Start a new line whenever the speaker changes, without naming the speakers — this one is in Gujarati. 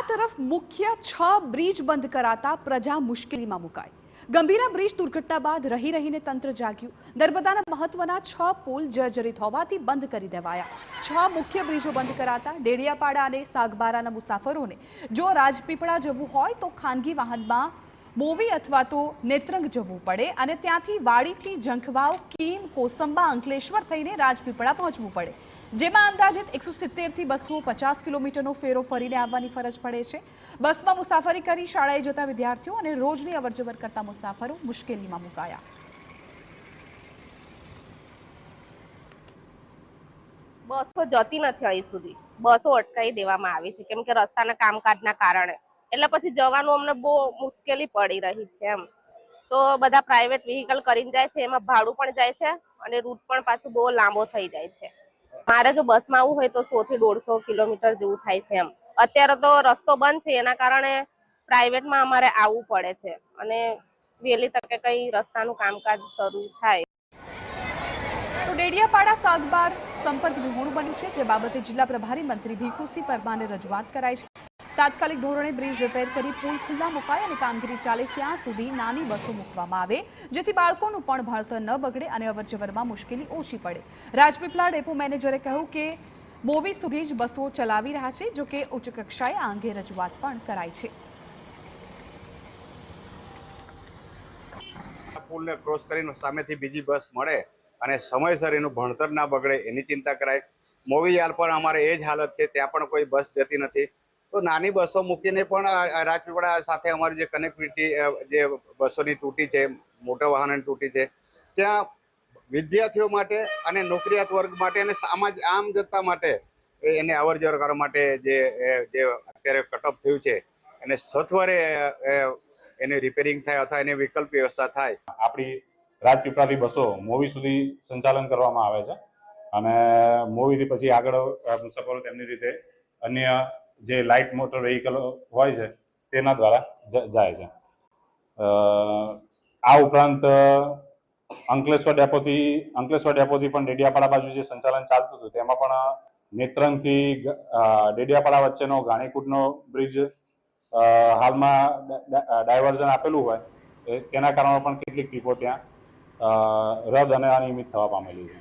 तरफ मुख्य 6 ब्रिज बंद कराता प्रजा मुश्केलीमां मुकाई। गंभीरा ब्रिज दुर्घटना बाद रही रहीने तंत्र जाग्યું। नर्मदाના મહત્વના 6 પુલ જર્જરિત હોવાથી બંધ કરી દેવાયા। 6 મુખ્ય બ્રિજો બંધ કરાતા ડેડિયાપાડા અને સાગબારાના મુસાફરોને જો રાજપીપળા જવું હોય તો ખાનગી વાહનમાં મોવી અથવા તો નેત્રંગ જવું પડે અને ત્યાંથી વાડીથી ઝંખવાવ, કીમ, કોસંબા, અંકલેશ્વર થઈને રાજપીપળા પહોંચવું પડે, જેમાં અંદાજિત 170 થી 250 કિલોમીટરનો ફેરો ફરીને આવવાની ફરજ પડે છે। બસમાં મુસાફરી કરી શાળાએ જતા વિદ્યાર્થીઓ અને રોજની અવરજવર કરતા મુસાફરો મુશ્કેલીમાં મુકાયા।
બસો જતી નથી અહીં સુધી, બસો અટકાવી દેવામાં આવી છે કેમ કે રસ્તાના કામકાજના કારણે। એટલે પછી જવાનું અમને બહુ મુશ્કેલી પડી રહી છે એમ। તો બધા પ્રાઇવેટ વ્હીકલ કરીને જાય છે, એમાં ભાડું પણ જાય છે અને રૂટ પણ પાછું બહુ લાંબો થઈ જાય છે। મારે જો બસમાં આવવું હોય તો 100 થી 150 કિલોમીટર જેવું થાય છે એમ। અત્યારે તો રસ્તો બંધ છે, એના કારણે પ્રાઇવેટમાં અમારે આવવું પડે છે અને વહેલી તકે કઈ રસ્તાનું કામકાજ શરૂ થાય।
તો ડેડિયાપાડા સાગબાર સંપર્ક વિહોણું બન્યું છે, જે બાબતે જિલ્લા પ્રભારી મંત્રી ભીખુસિંહ પરમારને રજૂઆત કરાઈ છે। તાત્કાલિક ધોરણે બ્રિજ રિપેર કરી પુલ ખુલ્લા મુકાય અને કામગીરી ચાલે ત્યાં સુધી નાની બસો મૂકવામાં આવે, જેથી બાળકોનું પણ ભણતર ન બગડે અને અવરજવરમાં મુશ્કેલી ઓછી પડે। રાજપીપળા ડેપો મેનેજરે કહ્યું કે મોવી સુધી જ બસો ચલાવી રહ્યા છે, જો કે ઉચ્ચ કક્ષાએ આ અંગે રજૂઆત પણ કરાઈ છે।
પુલને ક્રોસ કરીને સામેથી બીજી બસ મળે અને સમયસર એનું ભણતર ના બગડે એની ચિંતા કરાય। મોવી યાલ પર અમારે એ જ હાલત છે, ત્યાં પણ કોઈ બસ જતી નથી। તો નાની બસો મૂકીને પણ રાજપીપળા સાથે અમારી જે કનેક્ટિવિટી જે બસોની તૂટી છે, મોટા વાહનોની તૂટી છે, ત્યાં વિદ્યાર્થીઓ માટે અને નોકરિયાત વર્ગ માટે અને આમ જનતા માટે એને અવર જવર કરવા માટે જે અત્યારે કટઅપ થયું છે એને સત્વરે એની રિપેરિંગ થાય અથવા એની વિકલ્પ વ્યવસ્થા થાય।
આપણી રાજપીપળાથી બસો મોવી સુધી સંચાલન કરવામાં આવે છે અને મોવીથી પછી આગળ મુસાફરો તેમની રીતે અન્ય જે લાઇટ મોટર વ્હીકલ હોય છે તેના દ્વારા જાય છે। આ ઉપરાંત અંકલેશ્વર ડેપોથી પણ ડેડિયાપાડા બાજુ જે સંચાલન ચાલતું હતું તેમાં પણ નેત્રંગથી ડેડિયાપાડા વચ્ચેનો ગાણીકૂટનો બ્રિજ હાલમાં ડાયવર્ઝન આપેલું હોય તેના કારણે પણ કેટલીક ટ્રીપો ત્યાં રદ અને અનિયમિત થવા પામેલી છે।